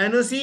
NOC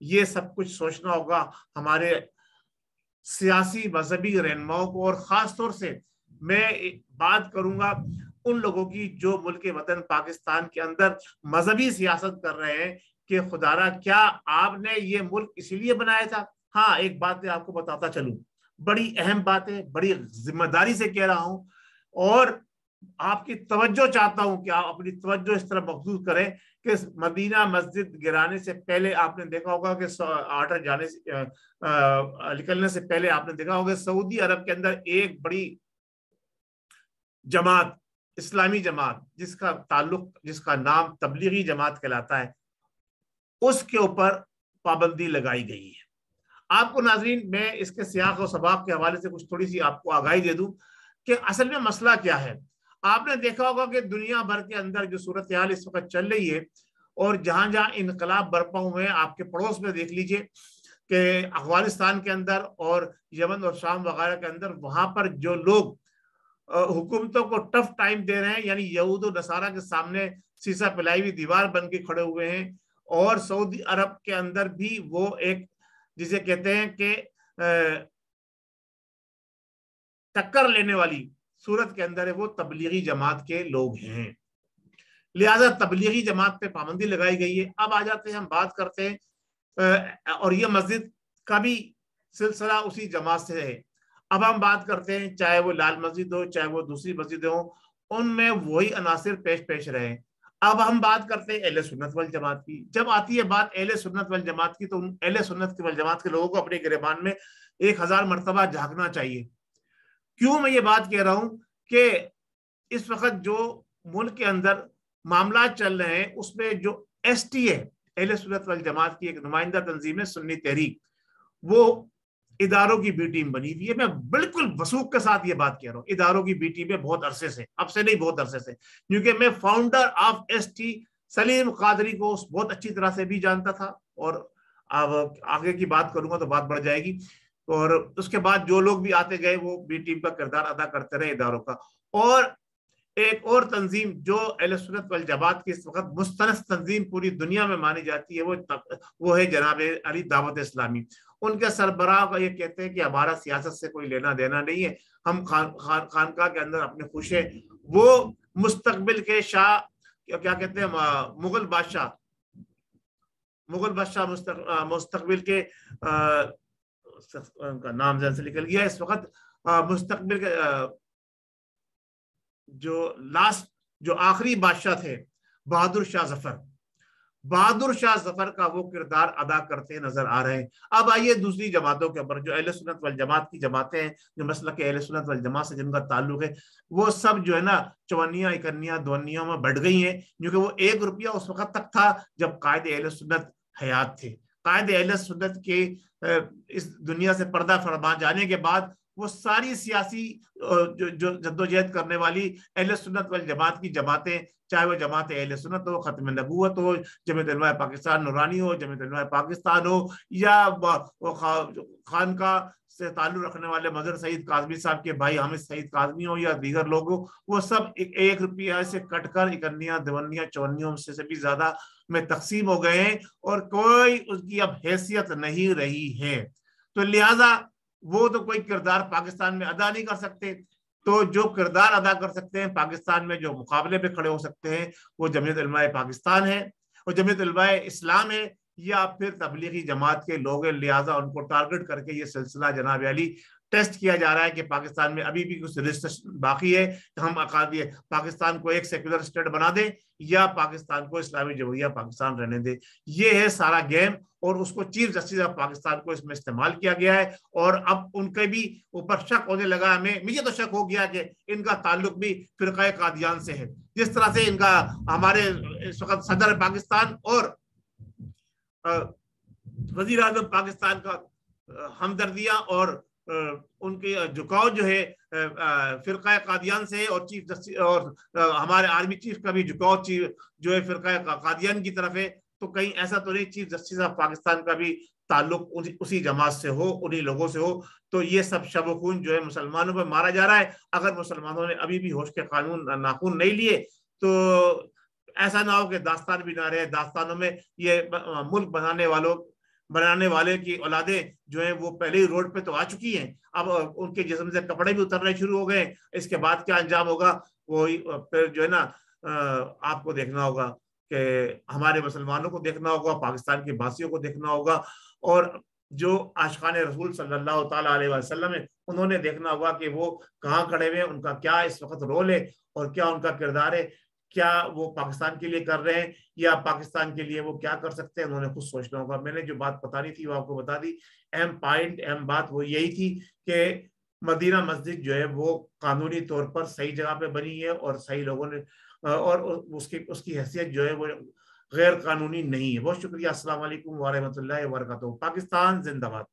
یہ سب کچھ سوچنا ہوگا ہمارے سیاسی مذہبی رہنماؤں کو، اور خاص طور سے میں بات کروں گا ان لوگوں کی جو ملک وطن پاکستان کے اندر مذہبی سیاست کر رہے ہیں کہ خدارا کیا آپ نے یہ ملک اسی لیے بنایا تھا؟ ہاں ایک بات میں آپ کو بتاتا چلوں، بڑی اہم بات ہے، بڑی ذمہ داری سے کہہ رہا ہوں، اور آپ کی توجہ چاہتا ہوں کہ آپ اپنی توجہ اس طرح مبذول کریں کہ مدینہ مسجد گرانے سے پہلے آپ نے دیکھا ہوگا کہ آرڈر جانے سے نکلنے سے پہلے آپ نے دیکھا ہوگا سعودی عرب کے اندر ایک بڑی جماعت، اسلامی جماعت جس کا تعلق، جس کا نام تبلیغی جماعت کہلاتا ہے، اس کے اوپر پابندی لگائی گئی ہے۔ آپ کو ناظرین میں اس کے سیاق و سباق کے حوالے سے کچھ تھوڑی سی آپ کو آگاہی دے دوں کہ اصل میں مسئلہ کیا ہے۔ آپ نے دیکھا ہوگا کہ دنیا بھر کے اندر جو صورتحال اس وقت چل رہی ہے، اور جہاں جہاں انقلاب برپا ہوئے ہیں، آپ کے پڑوس میں دیکھ لیجئے کہ افغانستان کے اندر اور یمن اور شام وغیرہ کے اندر، وہاں پر جو لوگ حکومتوں کو ٹف ٹائم دے رہے ہیں، یعنی یہود و نصارہ کے سامنے سیسا پلائی ہوئی دیوار بن کے کھڑے ہوئے ہیں، اور سعودی عرب کے اندر بھی وہ ایک جسے کہتے ہیں کہ ٹکر لینے والی صورت کے اندر ہے، وہ تبلیغی جماعت کے لوگ ہیں، لہذا تبلیغی جماعت پہ پابندی لگائی گئی ہے۔ اب آ جاتے ہیں، ہم بات کرتے ہیں، اور یہ مسجد کا بھی سلسلہ اسی جماعت سے ہے۔ اب ہم بات کرتے ہیں، چاہے وہ لال مسجد ہو، چاہے وہ دوسری مسجد ہو، ان میں وہی عناصر پیش رہے ہیں۔ اب ہم بات کرتے ہیں اہل سنت والجماعت کی۔ جب آتی ہے بات اہل سنت والجماعت کی، تو اہل سنت والجماعت کے لوگوں کو اپنے گریبان میں 1000 مرتبہ جھانکنا چاہیے۔ کیوں میں یہ بات کہہ رہا ہوں کہ اس وقت جو ملک کے اندر معاملات چل رہے ہیں، اس میں جو ایس ٹی ہے، اہل سنت والجماعت کی ایک نمائندہ تنظیم ہے سنی تحریک، وہ اداروں کی بی ٹیم بنی ہوئی ہے۔ میں بالکل وثوق کے ساتھ یہ بات کہہ رہا ہوں، اداروں کی بی ٹیم ہے، بہت عرصے سے، اب سے نہیں بہت عرصے سے، کیونکہ میں فاؤنڈر آف ایس ٹی سلیم قادری کو بہت اچھی طرح سے بھی جانتا تھا، اور اب آگے کی بات کروں گا تو بات بڑھ جائے گی، اور اس کے بعد جو لوگ بھی آتے گئے وہ بی ٹیم کا کردار ادا کرتے رہے اداروں کا۔ اور ایک اور تنظیم جو اہل سنت والجماعت کی اس وقت مستند تنظیم پوری دنیا میں مانی جاتی ہے، وہ ہے جناب علی دعوت اسلامی۔ ان کے سربراہ کا یہ کہتے ہیں کہ ہمارا سیاست سے کوئی لینا دینا نہیں ہے، ہم خانقاہ کے اندر اپنے خوش ہیں۔ وہ مستقبل کے شاہ، کیا کہتے ہیں، مغل بادشاہ مستقبل کے کا نام ذہن سے نکل گیا اس وقت، مستقبل کے جو آخری بادشاہ تھے، بہادر شاہ ظفر کا وہ کردار ادا کرتے نظر آ رہے ہیں۔ اب آئیے دوسری جماعتوں کے اوپر، جو اہل سنت والجماعت کی جماعتیں ہیں، جو مسلک اہل سنت والجماعت سے جن کا تعلق ہے، وہ سب جو ہے نا 54 51 52 میں بڑھ گئی ہیں، کیونکہ وہ 1 روپیہ اس وقت تک تھا جب قائد اہل سنت حیات تھے۔ قائد اہل سنت کے اس دنیا سے پردہ فرما جانے کے بعد، وہ ساری سیاسی جو جدوجہد کرنے والی اہل سنت والجماعت کی جماعتیں، چاہے وہ جماعت اہل سنت ہو، ختم نبوت ہو، جمعیت علماء پاکستان نورانی ہو، جمعیت علماء پاکستان ہو، یا خانقاہ سے تعلق رکھنے والے مظہر سعید کاظمی صاحب کے بھائی حامد سعید کاظمی ہو، یا دیگر لوگ ہو، وہ سب 1 روپیہ سے کٹ کر 51 52 54 سے بھی زیادہ میں تقسیم ہو گئے ہیں، اور کوئی اس کی اب حیثیت نہیں رہی ہے۔ تو لہٰذا وہ تو کوئی کردار پاکستان میں ادا نہیں کر سکتے، تو جو کردار ادا کر سکتے ہیں پاکستان میں، جو مقابلے پہ کھڑے ہو سکتے ہیں، وہ جمعیت علماء پاکستان ہے، اور جمعیت علماء اسلام ہے، یا پھر تبلیغی جماعت کے لوگ ہیں۔ لہٰذا ان کو ٹارگٹ کر کے یہ سلسلہ جناب علی ٹیسٹ کیا جا رہا ہے کہ پاکستان میں ابھی بھی کچھ رجسٹریشن باقی ہے کہ ہم پاکستان کو ایک سیکولر اسٹیٹ بنا دیں، یا پاکستان کو اسلامی جمہوریہ پاکستان رہنے دیں۔ یہ ہے سارا گیم، اور اس کو چیف جسٹس آف پاکستان کو اس میں استعمال کیا گیا ہے، اور اب ان کے بھی اوپر شک ہونے لگا، مجھے تو شک ہو گیا کہ ان کا تعلق بھی فرقہ قادیان سے ہے، جس طرح سے ان کا ہمارے اس وقت صدر پاکستان اور وزیر اعظم پاکستان کا ہمدردیاں اور ان کے جھکاؤ جو ہے فرقہ قادیان سے، اور چیف جسٹس اور ہمارے آرمی چیف کا بھی جھکاؤ جو ہے فرقہ قادیان کی طرف ہے۔ تو کہیں ایسا تو نہیں چیف جسٹس آف پاکستان کا بھی تعلق اسی جماعت سے ہو، انہی لوگوں سے ہو؟ تو یہ سب شب و خون جو ہے مسلمانوں پہ مارا جا رہا ہے۔ اگر مسلمانوں نے ابھی بھی ہوش کے قانون ناخون نہیں لیے، تو ایسا نہ ہو کہ داستان بھی نہ رہے، داستانوں میں یہ ملک بنانے والوں بنانے والے کی اولادیں جو ہیں وہ پہلے ہی روڈ پہ تو آ چکی ہیں، اب ان کے جسم سے کپڑے بھی اترنے شروع ہو گئے. اس کے بعد کیا انجام ہوگا وہی پھر جو ہے نا آپ کو دیکھنا ہوگا کہ ہمارے مسلمانوں کو دیکھنا ہوگا، پاکستان کے باسیوں کو دیکھنا ہوگا، اور جو عاشقان رسول صلی اللہ تعالیٰ علیہ وسلم ہے انہوں نے دیکھنا ہوگا کہ وہ کہاں کھڑے ہوئے ہیں، ان کا کیا اس وقت رول ہے اور کیا ان کا کردار ہے، کیا وہ پاکستان کے لیے کر رہے ہیں یا پاکستان کے لیے وہ کیا کر سکتے ہیں. انہوں نے خود سوچنا ہوگا. میں نے جو بات بتانی تھی وہ آپ کو بتا دی. اہم بات وہ یہی تھی کہ مدینہ مسجد جو ہے وہ قانونی طور پر صحیح جگہ پہ بنی ہے اور صحیح لوگوں نے، اور اس کی حیثیت جو ہے وہ غیر قانونی نہیں ہے. بہت شکریہ. السلام علیکم ورحمۃ اللہ وبرکاتہ. پاکستان زندہ باد.